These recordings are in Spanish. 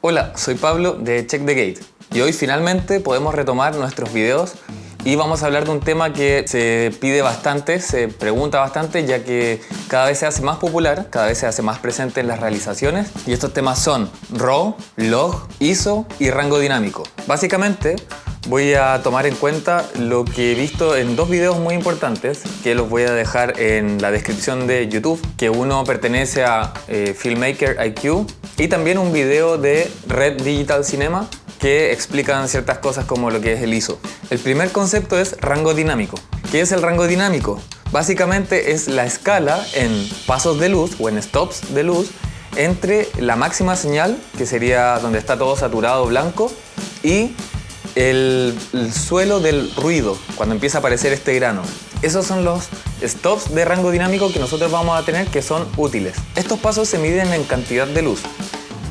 Hola, soy Pablo de Check the Gate y hoy finalmente podemos retomar nuestros videos y vamos a hablar de un tema que se pide bastante, se pregunta bastante, ya que cada vez se hace más popular, cada vez se hace más presente en las realizaciones, y estos temas son RAW, log, ISO y rango dinámico. Básicamente voy a tomar en cuenta lo que he visto en dos videos muy importantes que los voy a dejar en la descripción de YouTube, que uno pertenece a Filmmaker IQ y también un video de Red Digital Cinema que explican ciertas cosas como lo que es el ISO. El primer concepto es rango dinámico. ¿Qué es el rango dinámico? Básicamente es la escala en pasos de luz o en stops de luz entre la máxima señal, que sería donde está todo saturado blanco, y el suelo del ruido, cuando empieza a aparecer este grano. Esos son los stops de rango dinámico que nosotros vamos a tener, que son útiles. Estos pasos se miden en cantidad de luz.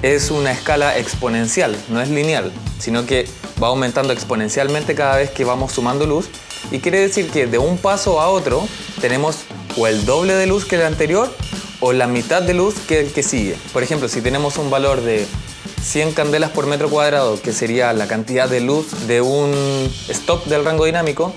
Es una escala exponencial, no es lineal, sino que va aumentando exponencialmente cada vez que vamos sumando luz, y quiere decir que de un paso a otro tenemos o el doble de luz que el anterior o la mitad de luz que el que sigue. Por ejemplo, si tenemos un valor de 100 candelas por metro cuadrado, que sería la cantidad de luz de un stop del rango dinámico,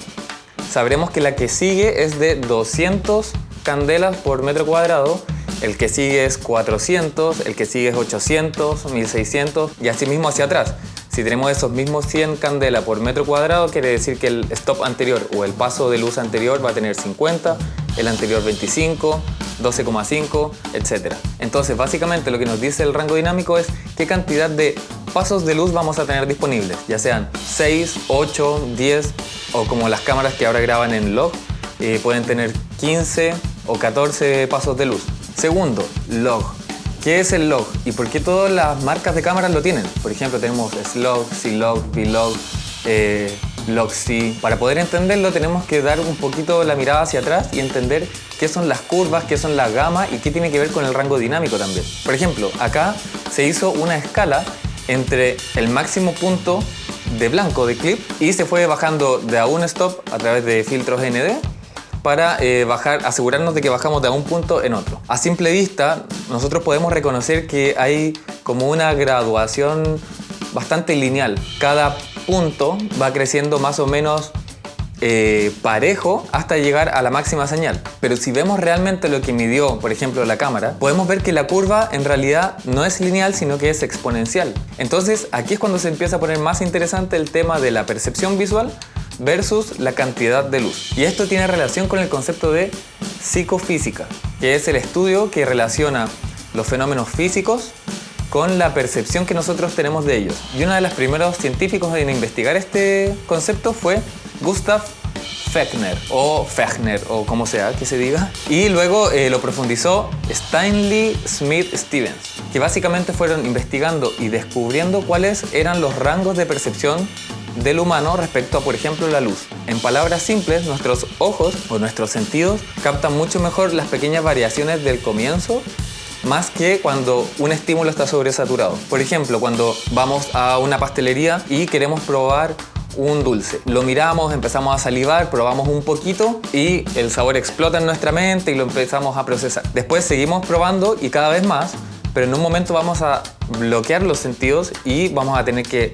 sabremos que la que sigue es de 200 candelas por metro cuadrado, el que sigue es 400, el que sigue es 800, 1600 y así mismo hacia atrás. Si tenemos esos mismos 100 candelas por metro cuadrado, quiere decir que el stop anterior o el paso de luz anterior va a tener 50, el anterior 25, 12,5, etc. Entonces, básicamente lo que nos dice el rango dinámico es qué cantidad de pasos de luz vamos a tener disponibles, ya sean 6, 8, 10 o como las cámaras que ahora graban en log, pueden tener 15 o 14 pasos de luz. Segundo, log. ¿Qué es el log y por qué todas las marcas de cámaras lo tienen? Por ejemplo, tenemos S-Log, C-Log, V-Log, Log-C. Para poder entenderlo tenemos que dar un poquito la mirada hacia atrás y entender qué son las curvas, qué son la gama y qué tiene que ver con el rango dinámico también. Por ejemplo, acá se hizo una escala entre el máximo punto de blanco de clip y se fue bajando de a un stop a través de filtros ND para asegurarnos de que bajamos de un punto en otro. A simple vista, nosotros podemos reconocer que hay como una graduación bastante lineal. Cada punto va creciendo más o menos parejo hasta llegar a la máxima señal. Pero si vemos realmente lo que midió, por ejemplo, la cámara, podemos ver que la curva en realidad no es lineal, sino que es exponencial. Entonces, aquí es cuando se empieza a poner más interesante el tema de la percepción visual versus la cantidad de luz. Y esto tiene relación con el concepto de psicofísica, que es el estudio que relaciona los fenómenos físicos con la percepción que nosotros tenemos de ellos. Y uno de los primeros científicos en investigar este concepto fue Gustav Fechner o como sea que se diga, y luego lo profundizó Stanley Smith Stevens, que básicamente fueron investigando y descubriendo cuáles eran los rangos de percepción del humano respecto a, por ejemplo, la luz. En palabras simples, nuestros ojos o nuestros sentidos captan mucho mejor las pequeñas variaciones del comienzo, más que cuando un estímulo está sobresaturado. Por ejemplo, cuando vamos a una pastelería y queremos probar un dulce, lo miramos, empezamos a salivar, probamos un poquito y el sabor explota en nuestra mente y lo empezamos a procesar. Después seguimos probando y cada vez más, pero en un momento vamos a bloquear los sentidos y vamos a tener que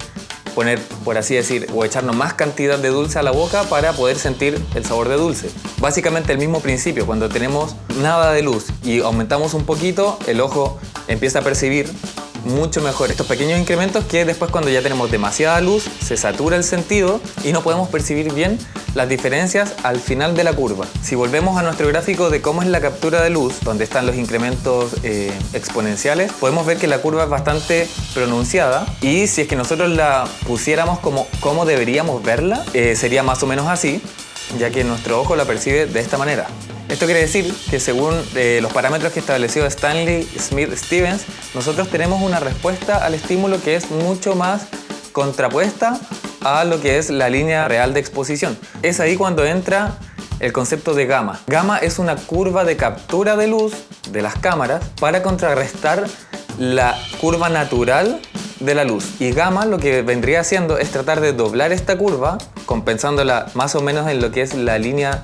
poner, por así decir, o echarnos más cantidad de dulce a la boca para poder sentir el sabor de dulce. Básicamente el mismo principio. Cuando tenemos nada de luz y aumentamos un poquito, el ojo empieza a percibir mucho mejor estos pequeños incrementos, que después, cuando ya tenemos demasiada luz, se satura el sentido y no podemos percibir bien las diferencias al final de la curva. Si volvemos a nuestro gráfico de cómo es la captura de luz, donde están los incrementos exponenciales, podemos ver que la curva es bastante pronunciada, y si es que nosotros la pusiéramos como deberíamos verla, sería más o menos así, ya que nuestro ojo la percibe de esta manera. Esto quiere decir que según los parámetros que estableció Stanley Smith Stevens, nosotros tenemos una respuesta al estímulo que es mucho más contrapuesta a lo que es la línea real de exposición. Es ahí cuando entra el concepto de gamma. Gamma es una curva de captura de luz de las cámaras para contrarrestar la curva natural de la luz. Y gamma lo que vendría haciendo es tratar de doblar esta curva, compensándola más o menos en lo que es la línea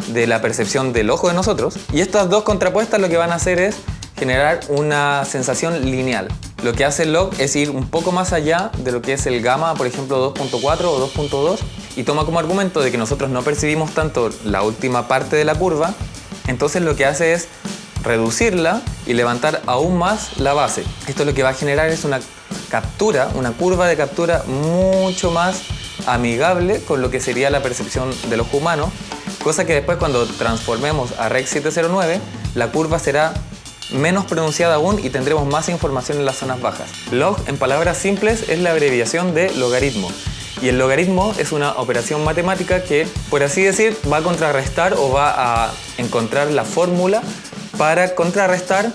de la percepción del ojo de nosotros. Y estas dos contrapuestas lo que van a hacer es generar una sensación lineal. Lo que hace el log es ir un poco más allá de lo que es el gamma, por ejemplo 2.4 o 2.2, y toma como argumento de que nosotros no percibimos tanto la última parte de la curva. Entonces lo que hace es reducirla y levantar aún más la base. Esto lo que va a generar es una captura, una curva de captura mucho más amigable con lo que sería la percepción del ojo humano, cosa que después cuando transformemos a Rec 709, la curva será menos pronunciada aún y tendremos más información en las zonas bajas. Log, en palabras simples, es la abreviación de logaritmo. Y el logaritmo es una operación matemática que, por así decir, va a contrarrestar o va a encontrar la fórmula para contrarrestar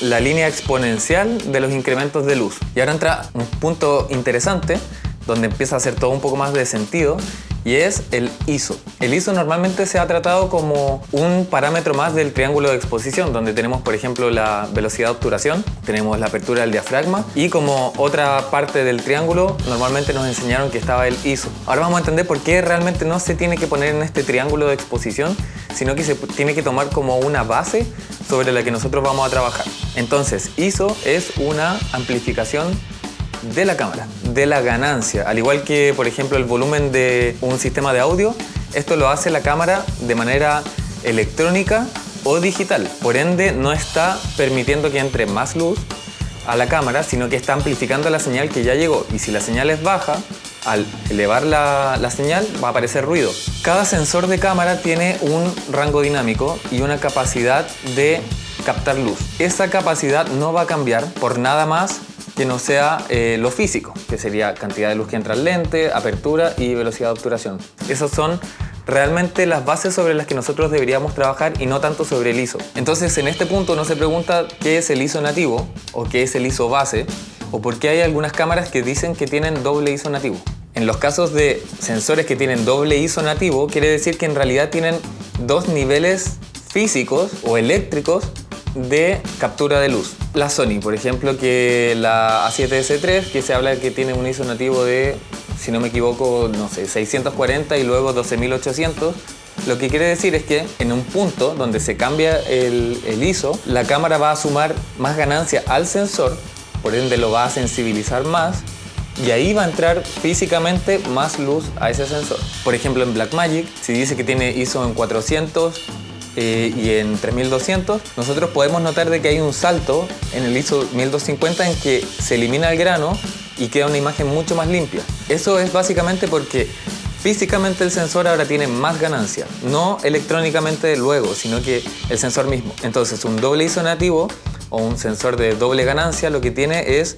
la línea exponencial de los incrementos de luz. Y ahora entra un punto interesante donde empieza a hacer todo un poco más de sentido, y es el ISO. El ISO normalmente se ha tratado como un parámetro más del triángulo de exposición, donde tenemos, por ejemplo, la velocidad de obturación, tenemos la apertura del diafragma, y como otra parte del triángulo normalmente nos enseñaron que estaba el ISO. Ahora vamos a entender por qué realmente no se tiene que poner en este triángulo de exposición, sino que se tiene que tomar como una base sobre la que nosotros vamos a trabajar. Entonces, ISO es una amplificación de la cámara, de la ganancia. Al igual que, por ejemplo, el volumen de un sistema de audio, esto lo hace la cámara de manera electrónica o digital. Por ende, no está permitiendo que entre más luz a la cámara, sino que está amplificando la señal que ya llegó. Y si la señal es baja, al elevar la señal va a aparecer ruido. Cada sensor de cámara tiene un rango dinámico y una capacidad de captar luz. Esa capacidad no va a cambiar por nada más que no sea lo físico, que sería cantidad de luz que entra al lente, apertura y velocidad de obturación. Esas son realmente las bases sobre las que nosotros deberíamos trabajar y no tanto sobre el ISO. Entonces, en este punto uno se pregunta qué es el ISO nativo o qué es el ISO base, o por qué hay algunas cámaras que dicen que tienen doble ISO nativo. En los casos de sensores que tienen doble ISO nativo, quiere decir que en realidad tienen dos niveles físicos o eléctricos de captura de luz. La Sony, por ejemplo, que la A7S3, que se habla de que tiene un ISO nativo de, si no me equivoco, no sé, 640 y luego 12800. Lo que quiere decir es que en un punto donde se cambia el ISO, la cámara va a sumar más ganancia al sensor, por ende lo va a sensibilizar más, y ahí va a entrar físicamente más luz a ese sensor. Por ejemplo, en Blackmagic, si dice que tiene ISO en 400 y en 3200, nosotros podemos notar de que hay un salto en el ISO 1250 en que se elimina el grano y queda una imagen mucho más limpia. Eso es básicamente porque físicamente el sensor ahora tiene más ganancia, no electrónicamente luego, sino que el sensor mismo. Entonces, un doble ISO nativo o un sensor de doble ganancia lo que tiene es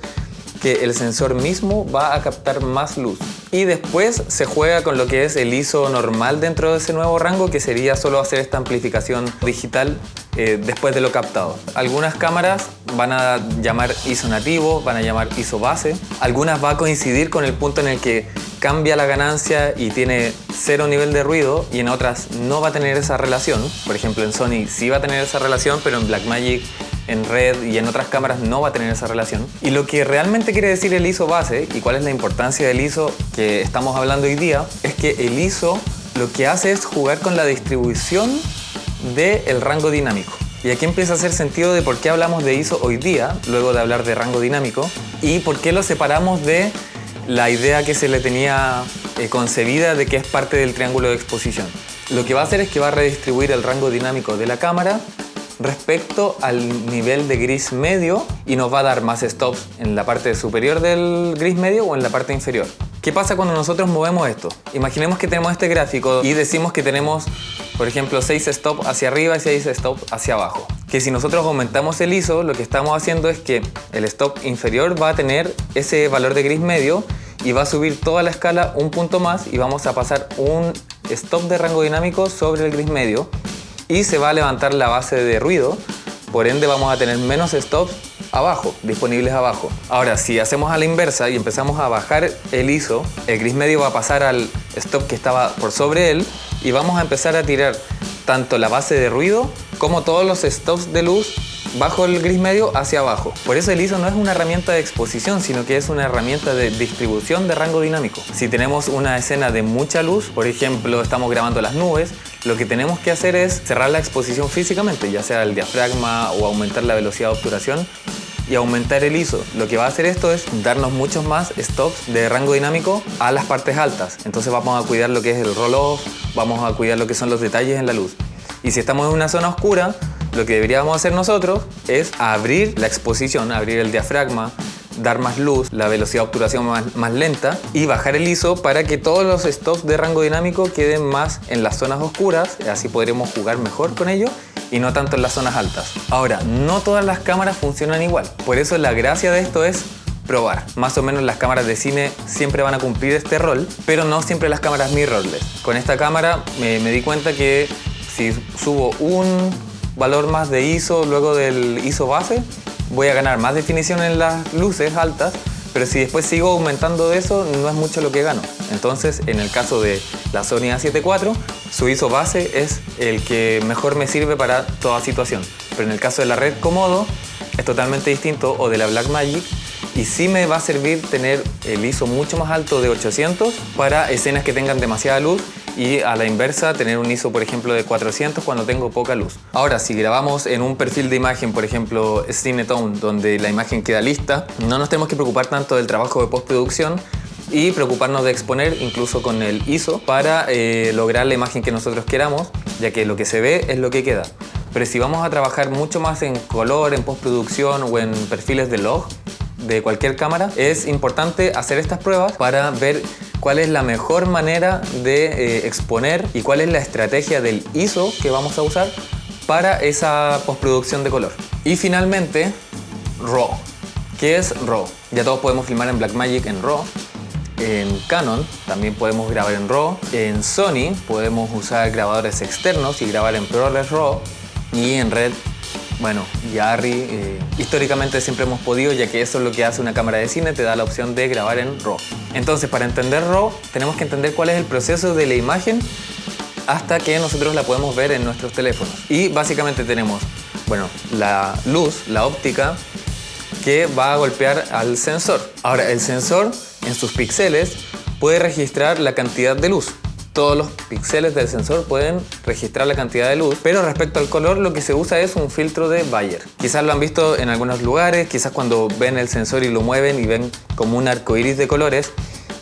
que el sensor mismo va a captar más luz. Y después se juega con lo que es el ISO normal dentro de ese nuevo rango, que sería solo hacer esta amplificación digital después de lo captado. Algunas cámaras van a llamar ISO nativo, van a llamar ISO base. Algunas va a coincidir con el punto en el que cambia la ganancia y tiene cero nivel de ruido, y en otras no va a tener esa relación. Por ejemplo, en Sony sí va a tener esa relación, pero en Blackmagic, en Red y en otras cámaras no va a tener esa relación. Y lo que realmente quiere decir el ISO base y cuál es la importancia del ISO que estamos hablando hoy día es que el ISO lo que hace es jugar con la distribución del rango dinámico. Y aquí empieza a hacer sentido de por qué hablamos de ISO hoy día, luego de hablar de rango dinámico, y por qué lo separamos de la idea que se le tenía concebida de que es parte del triángulo de exposición. Lo que va a hacer es que va a redistribuir el rango dinámico de la cámara respecto al nivel de gris medio y nos va a dar más stops en la parte superior del gris medio o en la parte inferior. ¿Qué pasa cuando nosotros movemos esto? Imaginemos que tenemos este gráfico y decimos que tenemos, por ejemplo, 6 stops hacia arriba y 6 stops hacia abajo. Que si nosotros aumentamos el ISO, lo que estamos haciendo es que el stop inferior va a tener ese valor de gris medio y va a subir toda la escala un punto más y vamos a pasar un stop de rango dinámico sobre el gris medio. Y se va a levantar la base de ruido, por ende vamos a tener menos stops abajo, disponibles abajo. Ahora, si hacemos a la inversa y empezamos a bajar el ISO, el gris medio va a pasar al stop que estaba por sobre él y vamos a empezar a tirar tanto la base de ruido como todos los stops de luz bajo el gris medio hacia abajo. Por eso el ISO no es una herramienta de exposición, sino que es una herramienta de distribución de rango dinámico. Si tenemos una escena de mucha luz, por ejemplo, estamos grabando las nubes, lo que tenemos que hacer es cerrar la exposición físicamente, ya sea el diafragma o aumentar la velocidad de obturación, y aumentar el ISO. Lo que va a hacer esto es darnos muchos más stops de rango dinámico a las partes altas. Entonces vamos a cuidar lo que es el roll-off, vamos a cuidar lo que son los detalles en la luz. Y si estamos en una zona oscura, lo que deberíamos hacer nosotros es abrir la exposición, abrir el diafragma, dar más luz, la velocidad de obturación más lenta y bajar el ISO para que todos los stops de rango dinámico queden más en las zonas oscuras, así podremos jugar mejor con ello y no tanto en las zonas altas. Ahora, no todas las cámaras funcionan igual, por eso la gracia de esto es probar. Más o menos las cámaras de cine siempre van a cumplir este rol, pero no siempre las cámaras mirrorless. Con esta cámara me di cuenta que si subo un valor más de ISO luego del ISO base, voy a ganar más definición en las luces altas, pero si después sigo aumentando de eso, no es mucho lo que gano. Entonces, en el caso de la Sony A7 IV, su ISO base es el que mejor me sirve para toda situación. Pero en el caso de la Red Komodo, es totalmente distinto, o de la Blackmagic, y sí me va a servir tener el ISO mucho más alto de 800 para escenas que tengan demasiada luz, y a la inversa tener un ISO por ejemplo de 400 cuando tengo poca luz. Ahora, si grabamos en un perfil de imagen, por ejemplo Cinetone, donde la imagen queda lista, no nos tenemos que preocupar tanto del trabajo de postproducción y preocuparnos de exponer incluso con el ISO para lograr la imagen que nosotros queramos, ya que lo que se ve es lo que queda. Pero si vamos a trabajar mucho más en color, en postproducción o en perfiles de log de cualquier cámara, es importante hacer estas pruebas para ver cuál es la mejor manera de exponer y cuál es la estrategia del ISO que vamos a usar para esa postproducción de color. Y finalmente, RAW. ¿Qué es RAW? Ya todos podemos filmar en Blackmagic en RAW. En Canon también podemos grabar en RAW. En Sony podemos usar grabadores externos y grabar en ProRes RAW. Y en Red, bueno, y Arri, históricamente siempre hemos podido, ya que eso es lo que hace una cámara de cine, te da la opción de grabar en RAW. Entonces, para entender RAW, tenemos que entender cuál es el proceso de la imagen hasta que nosotros la podemos ver en nuestros teléfonos. Y básicamente tenemos, bueno, la luz, la óptica, que va a golpear al sensor. Ahora, el sensor, en sus píxeles, puede registrar la cantidad de luz. Todos los píxeles del sensor pueden registrar la cantidad de luz, pero respecto al color lo que se usa es un filtro de Bayer. Quizás lo han visto en algunos lugares, quizás cuando ven el sensor y lo mueven y ven como un arco iris de colores.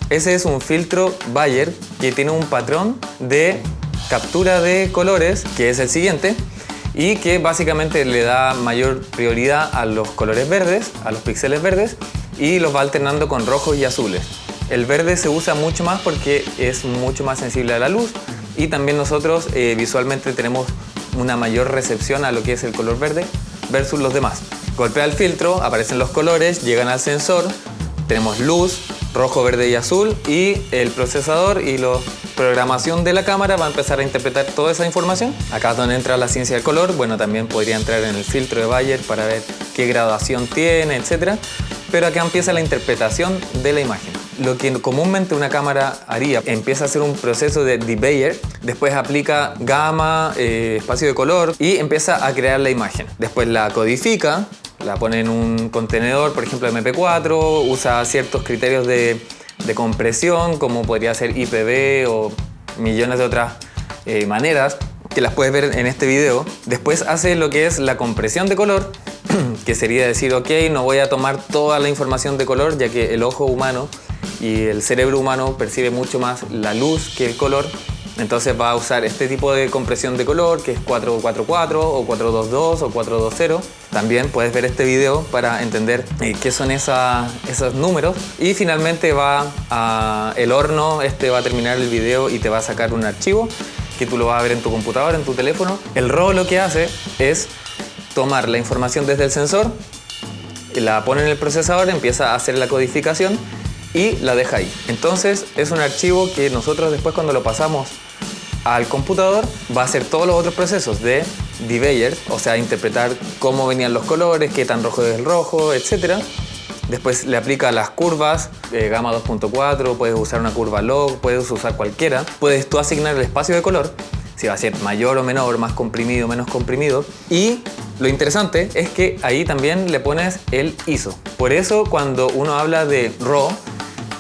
Ese es un filtro Bayer que tiene un patrón de captura de colores, que es el siguiente, y que básicamente le da mayor prioridad a los colores verdes, a los píxeles verdes, y los va alternando con rojos y azules. El verde se usa mucho más porque es mucho más sensible a la luz y también nosotros visualmente tenemos una mayor recepción a lo que es el color verde versus los demás. Golpea el filtro, aparecen los colores, llegan al sensor, tenemos luz, rojo, verde y azul, y el procesador y la programación de la cámara va a empezar a interpretar toda esa información. Acá es donde entra la ciencia del color. Bueno, también podría entrar en el filtro de Bayer para ver qué graduación tiene, etc. Pero acá empieza la interpretación de la imagen. Lo que comúnmente una cámara haría, empieza a hacer un proceso de Bayer, después aplica gama, espacio de color y empieza a crear la imagen. Después la codifica, la pone en un contenedor, por ejemplo MP4, usa ciertos criterios de compresión, como podría ser IPV o millones de otras maneras, que las puedes ver en este video. Después hace lo que es la compresión de color, que sería decir, ok, no voy a tomar toda la información de color, ya que el ojo humano y el cerebro humano percibe mucho más la luz que el color. Entonces va a usar este tipo de compresión de color, que es 444 o 422 o 420. También puedes ver este video para entender qué son esos números. Y finalmente el horno va a terminar el video y te va a sacar un archivo que tú lo vas a ver en tu computadora, en tu teléfono. El RAW lo que hace es tomar la información desde el sensor, la pone en el procesador, empieza a hacer la codificación y la deja ahí. Entonces es un archivo que nosotros después, cuando lo pasamos al computador, va a hacer todos los otros procesos de Bayer, o sea, interpretar cómo venían los colores, qué tan rojo es el rojo, etc. Después le aplica las curvas, gama 2.4, puedes usar una curva log, puedes usar cualquiera. Puedes tú asignar el espacio de color, si va a ser mayor o menor, más comprimido, menos comprimido. Y lo interesante es que ahí también le pones el ISO. Por eso cuando uno habla de RAW,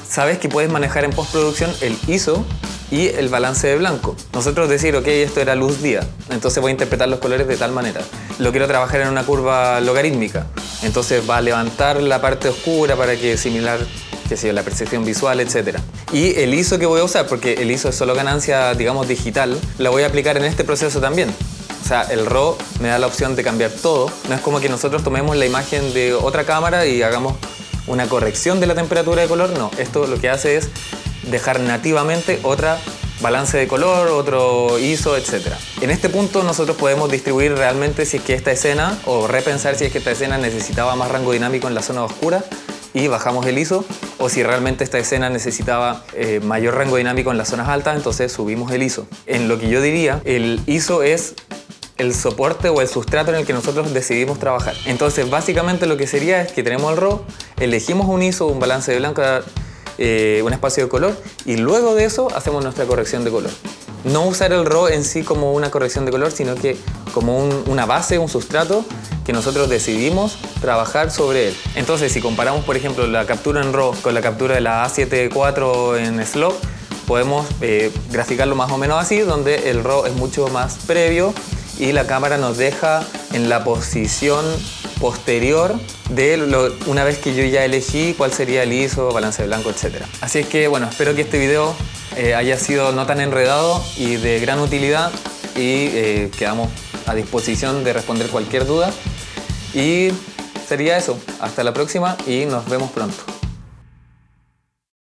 sabes que puedes manejar en postproducción el ISO y el balance de blanco. Nosotros decir, ok, esto era luz día, entonces voy a interpretar los colores de tal manera. Lo quiero trabajar en una curva logarítmica. Entonces va a levantar la parte oscura para que similar, qué sé yo, la percepción visual, etc. Y el ISO que voy a usar, porque el ISO es solo ganancia, digamos, digital, la voy a aplicar en este proceso también. O sea, el RAW me da la opción de cambiar todo. No es como que nosotros tomemos la imagen de otra cámara y hagamos una corrección de la temperatura de color. No, esto lo que hace es dejar nativamente otra balance de color, otro ISO, etc. En este punto nosotros podemos distribuir realmente si es que esta escena, o repensar si es que esta escena necesitaba más rango dinámico en la zona oscura y bajamos el ISO, o si realmente esta escena necesitaba mayor rango dinámico en las zonas altas, entonces subimos el ISO. En lo que yo diría, el ISO es el soporte o el sustrato en el que nosotros decidimos trabajar. Entonces básicamente lo que sería es que tenemos el RAW, elegimos un ISO, un balance de blanco, un espacio de color, y luego de eso hacemos nuestra corrección de color. No usar el RAW en sí como una corrección de color, sino que como una base, un sustrato que nosotros decidimos trabajar sobre él. Entonces si comparamos por ejemplo la captura en RAW con la captura de la A7 IV en Slog, podemos graficarlo más o menos así, donde el RAW es mucho más previo y la cámara nos deja en la posición posterior de una vez que yo ya elegí cuál sería el ISO, balance de blanco, etc. Así es que bueno, espero que este video haya sido no tan enredado y de gran utilidad, y quedamos a disposición de responder cualquier duda. Y sería eso, hasta la próxima y nos vemos pronto.